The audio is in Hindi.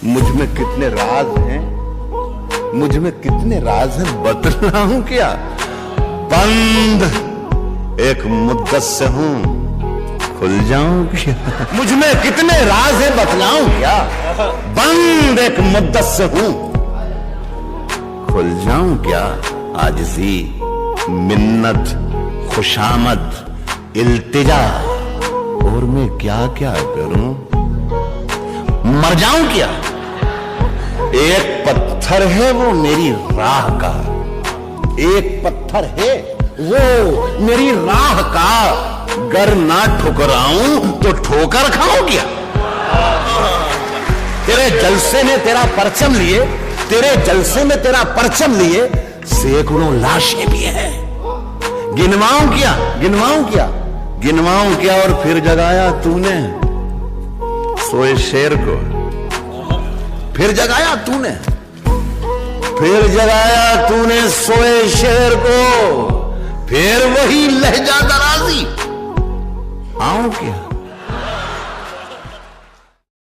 मुझ में कितने राज हैं, मुझ में कितने राज हैं, बतलाऊं क्या? बंद एक मुद्दत से हूं, खुल जाऊं क्या? मुझ में कितने राज हैं, बतलाऊं क्या? बंद एक मुद्दत से हूं, खुल जाऊं क्या? आजिज़ी, मिन्नत, खुशामद, इल्तिजा, और मैं क्या क्या करूं? मर जाऊं क्या? एक पत्थर है वो मेरी राह का, एक पत्थर है वो मेरी राह का, गर ना ठुकराऊं तो ठोकर खाऊं क्या? तेरे जलसे में तेरा परचम लिए, तेरे जलसे में तेरा परचम लिए सैकड़ों लाशें भी हैं। गिनवाऊं क्या? गिनवाऊं क्या? गिनवाऊं क्या? और फिर जगाया तूने सोए शेर को, फिर जगाया तूने, फिर जगाया तूने सोए शेर को, फिर वही लहजा दराजी। आऊं क्या?